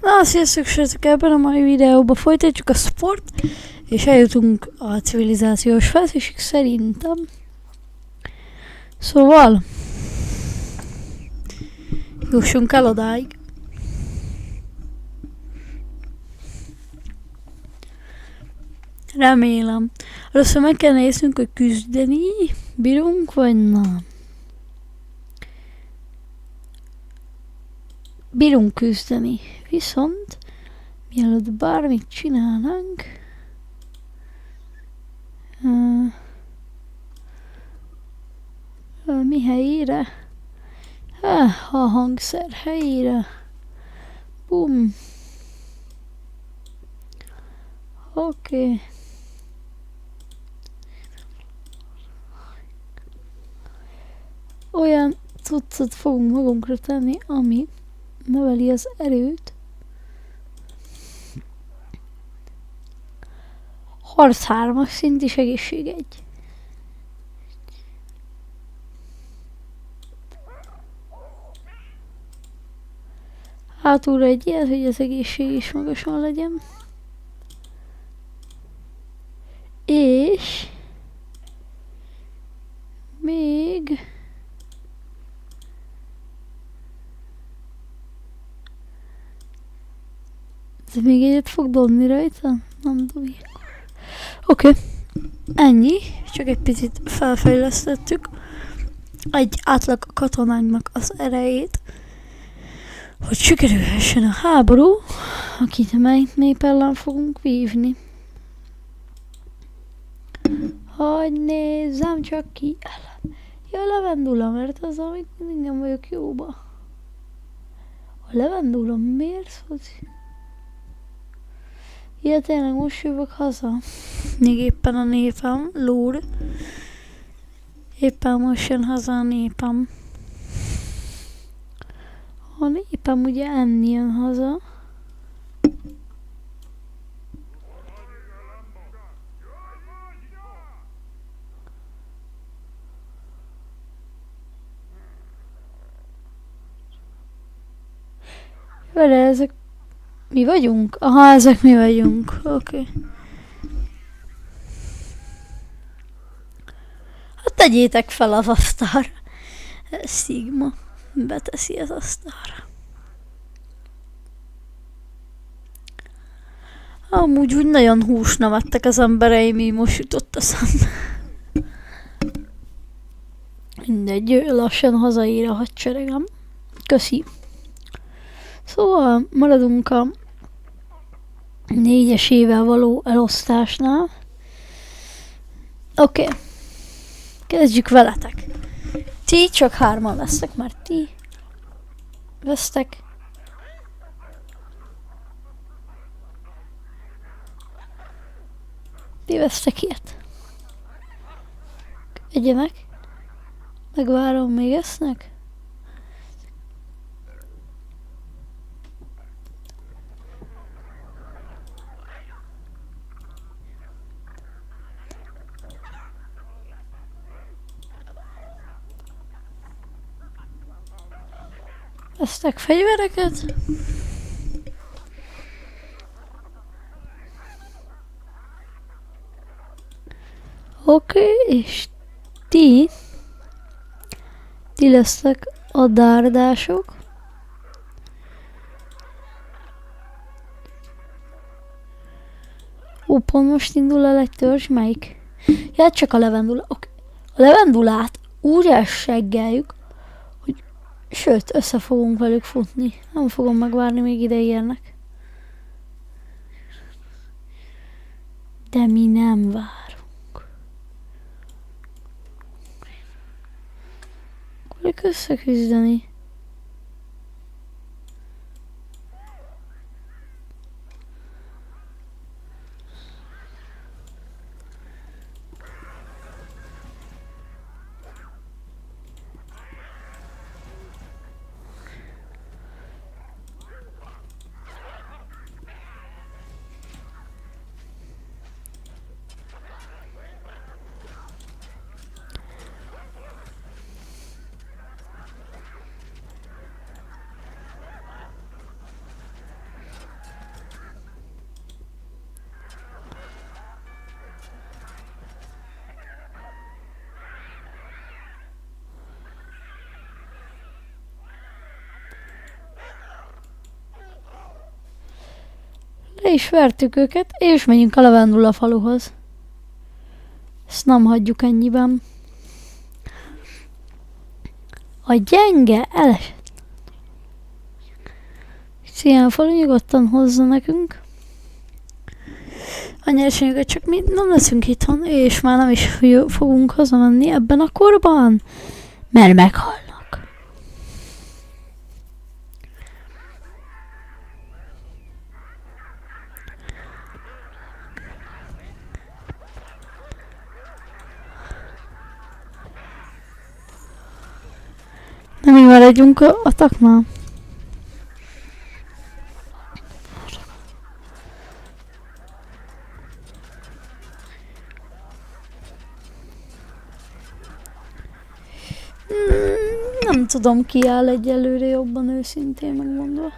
Na, sziasztok, srácok! Ebben a mai videóban folytatjuk a sport, és eljutunk a civilizációs fázisig szerintem. Szóval, jussunk el odáig. Remélem. Először meg kell néznünk, hogy küzdeni bírunk, vagy nem. Bírunk küzdeni, viszont mielőtt bármit csinálnánk, mi helyére? A hangszer helyére. Bum. Oké. Olyan cuccot fogunk magunkra tenni, ami növeli az erőt. Harc 3-as szint és egészség 1. Hátulra egy ilyet, hogy az egészség is magasan legyen. És még ez még egyet fog dobni rajta? Nem dobja. Oké. Ennyi. Csak egy picit felfejlesztettük egy átlag katonánknak az erejét, hogy sikerülhessen a háború, akit melyik nép ellen fogunk vívni. Hogy nézzem csak ki ellen. Ja, a levendula, mert az, amit mindig nem vagyok jóba. A levendula miért szoci? Ja, tényleg most jövök haza. Még éppen a népem, lúr. Éppen most jön haza a népem. A népem ugye enni jön haza. Vele ezek mi vagyunk? Aha, ezek mi vagyunk. Oké. Hát tegyétek fel az asztalra. Sigma beteszi az asztalra. Amúgy úgy nagyon húsna vettek az embereim, így most jutott a szembe. Mindegy, lassan hazaér a hadseregem. Köszi. Szóval maradunk a 4-esével való elosztásnál. Oké. Kezdjük veletek. Ti csak 3-an lesztek, mert ti vesztek. Ti vesztek ilyet. Egyenek. Megvárom, még esznek. Vesztek fegyvereket. Oké, és ti lesztek a dárdások. Pont most indul el egy törzs, melyik? Ja, csak a levendula. Oké. A levendulát úgy elseggeljük, hogy sőt, össze fogunk velük futni. Nem fogom megvárni, még ide érnek. De mi nem várunk. Akkor összeküzdeni. Le is vertük őket, és megyünk a Levendula faluhoz. Ezt nem hagyjuk ennyiben. A gyenge elesett. Ilyen falu nyugodtan hozza nekünk. A nyersanyagok, csak mi nem leszünk itthon, és már nem is fogunk hazamenni ebben a korban, mert meghalnak. Nem mi maradjunk a taknál. Nem tudom, ki áll egyelőre jobban, őszintén megmondva.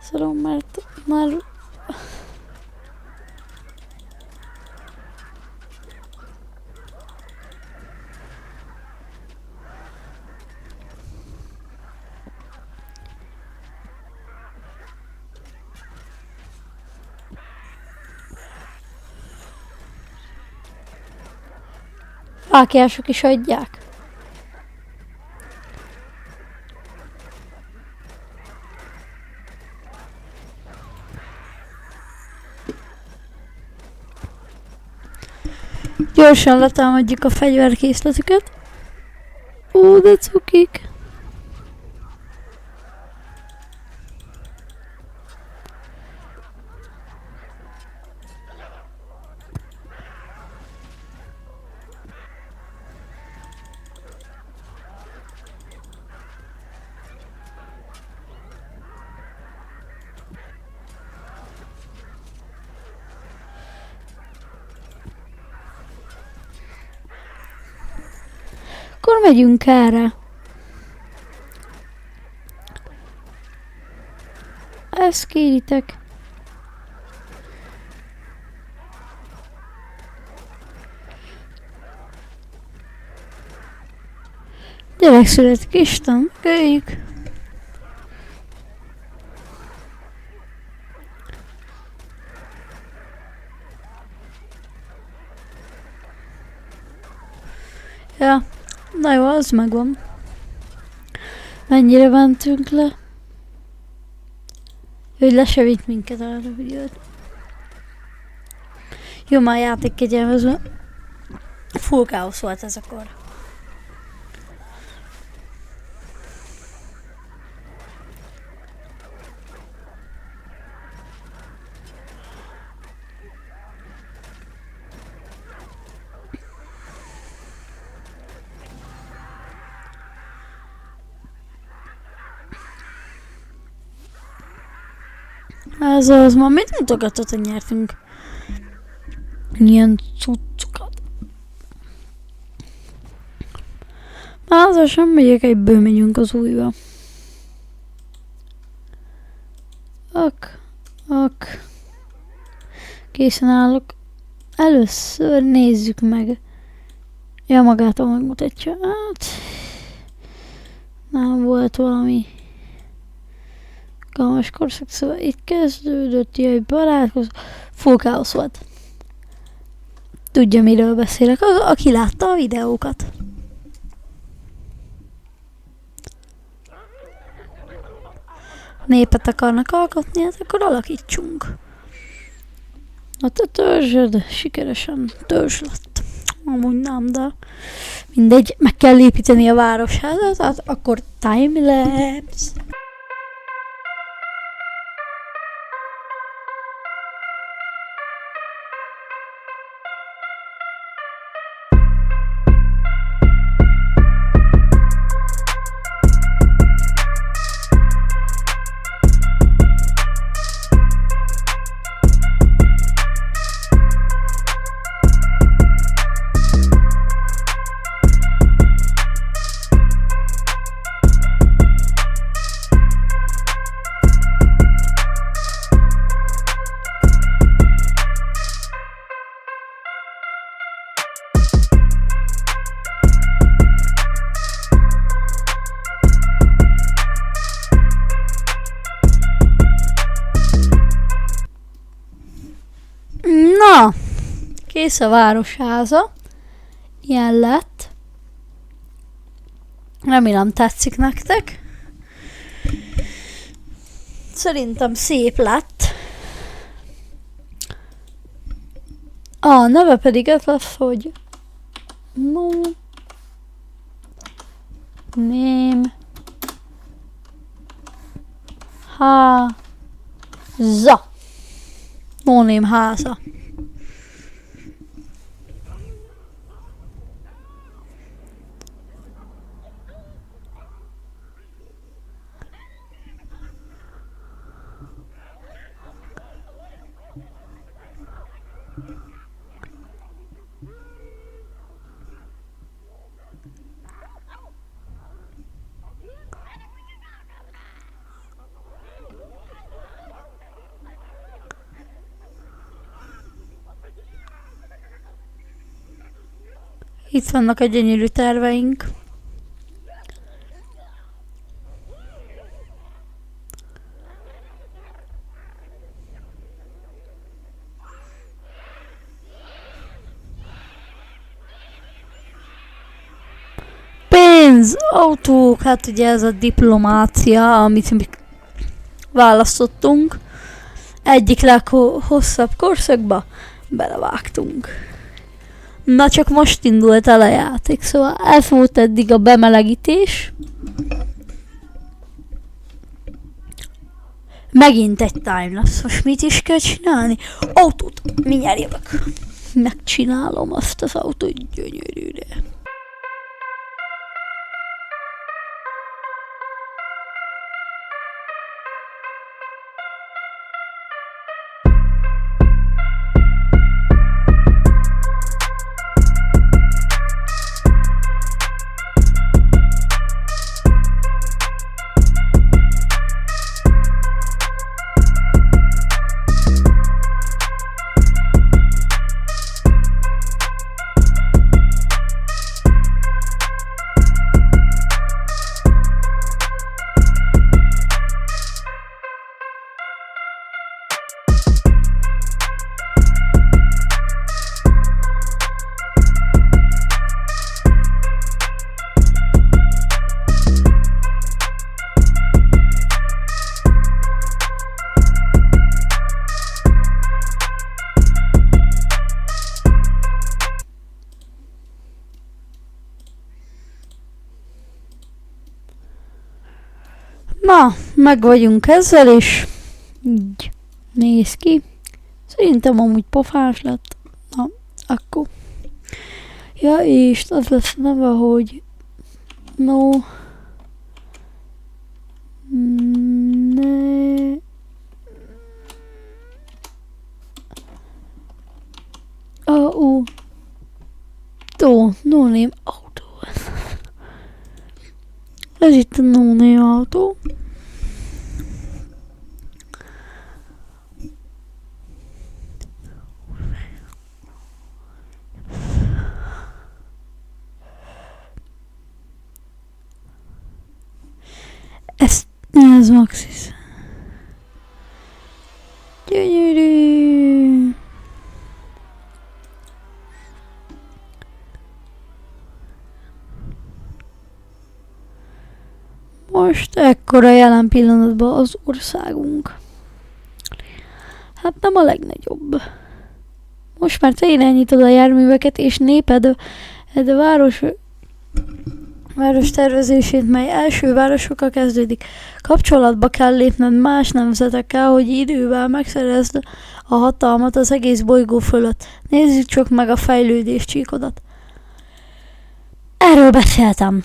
Szóval, mert már... Fákjások is adják. Gyorsan letámadjuk a fegyverkészletüket. Ó, de cukik. Akkor megyünk erre. Ezt kéritek. Gyerek születik, Isten, köljük. Ja. Na jó, az megvan. Mennyire mentünk le? Hogy le se vitt minket arra, hogy jött. Jó, már a játék kegyelmezve. Full káosz volt ez akkor. Ez az, már mit mutogatott, hogy nyertünk ilyen cuccokat? Már azzal sem megyek, egyből megyünk az újba. Ok. Készen állok. Először nézzük meg. Ja, magától megmutatja. Hát... Nem volt valami... Kalmas korszak, szóval itt kezdődött, jaj, barátkoz, full káosz volt. Tudja, miről beszélek, az, aki látta a videókat. Népet akarnak alkotni, hát akkor alakítsunk. A te törzsöd sikeresen törzs lett. Amúgy nem, de mindegy, meg kell építeni a városházat, hát akkor timelapse. kész a városháza. Ilyen lett. Remélem tetszik nektek. Szerintem szép lett. A neve pedig ez lesz, hogy No Name Háza. No Name Háza. Itt vannak a gyönyörű terveink. Pénz, autók, hát ugye ez a diplomácia, amit mi választottunk. Egyik leghosszabb korszakba belevágtunk. Na csak most indult el a játék, szóval ez volt eddig a bemelegítés. Megint egy timelapse, most mit is kell csinálni? Autót, mindjárt jövök. Megcsinálom azt az autót gyönyörűre. Na, meg vagyunk ezzel is. Így néz ki. Szerintem amúgy pofás lett. Na, akkor. Ja, és az lesz neve, hogy No Ne Autó. No Name Autó. Ez itt a No Name Autó. Ez Maxis. Gyönyörű. Most ekkora jelen pillanatban az országunk. Hát nem a legnagyobb. Most már te irányítod a járműveket és néped a város tervezését, mely első városokkal kezdődik. Kapcsolatba kell lépned más nemzetekkel, hogy idővel megszerezd a hatalmat az egész bolygó fölött. Nézzük csak meg a fejlődés csíkodat. Erről beszéltem.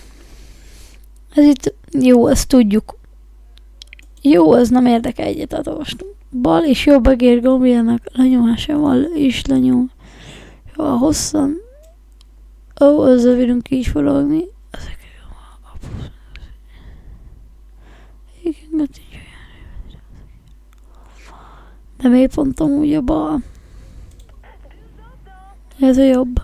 Ez itt jó, ezt tudjuk. Jó, ez nem érdekel egyet olvastunk. Bal és jobb egér gombjának lenyomásával is lenyom. Jó, a hosszan. Ezzel bírunk így forogni. De miért pont amúgy a bal? Ez a jobb.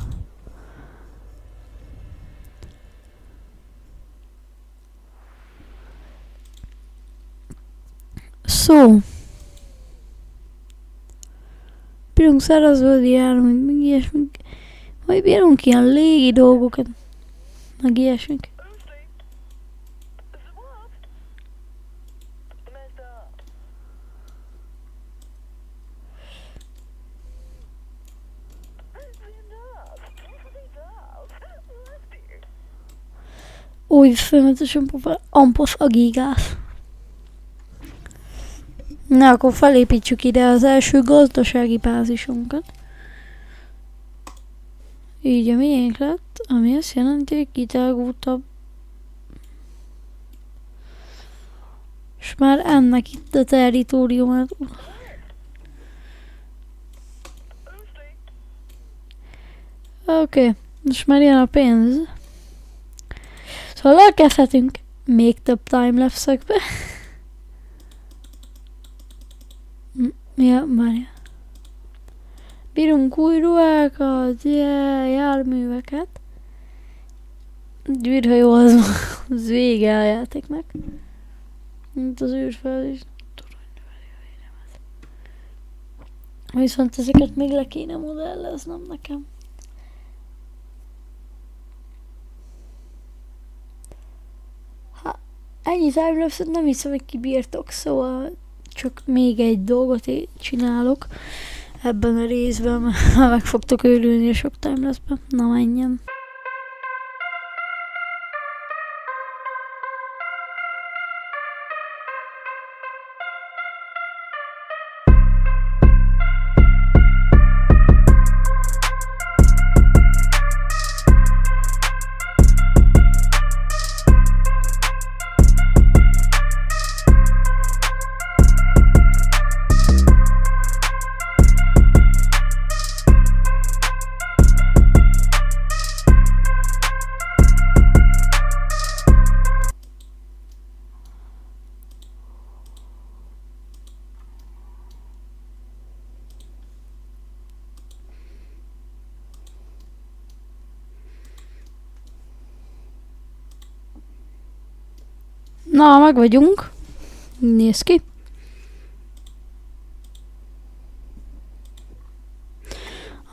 bírunk szárazföldi járműt, meg ilyesmik. Majd bírunk ilyen légi dolgokat, meg ilyesmik. Úgy folyamatosan amposz a gigász. Na, akkor felépítsük ide az első gazdasági bázisunkat. Így a miénk lett, ami azt jelenti, hogy kitágultabb. És már ennek itt a territóriumát. Oké, most már jön a pénz. Szóval elkezdhetünk még több timelapse-ekbe. Ja, várjál. Bírunk új ruhákat, járműveket. Űrhajó az vége a játéknak. Mint az űrfelelés. Viszont ezeket még le kéne modelleznem nekem. Ennyi timelapse-et nem hiszem, hogy kibírtok, szóval csak még egy dolgot csinálok ebben a részben, mert meg fogtok őrülni a sok timelapse-ben. Na menjen! Na, meg vagyunk. Néz ki.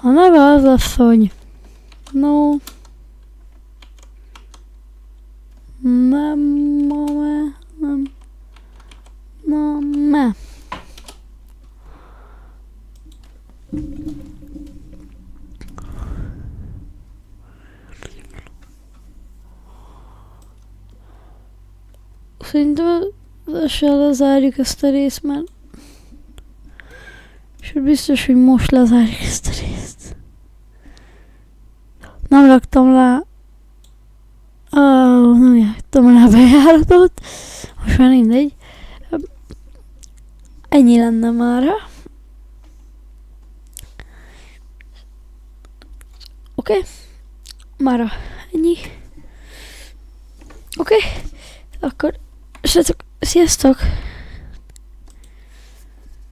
A neve az lesz, hogy no. Nem, nem. Na, me. Szerintem lassan lezárjuk ezt a részt, mert és biztos, hogy most lezárjuk ezt a részt. Nem raktam le nem raktam le bejáratot. Most már mindegy. Ennyi lenne mára. Oké. Mára ennyi. Oké. Akkor sziasztok!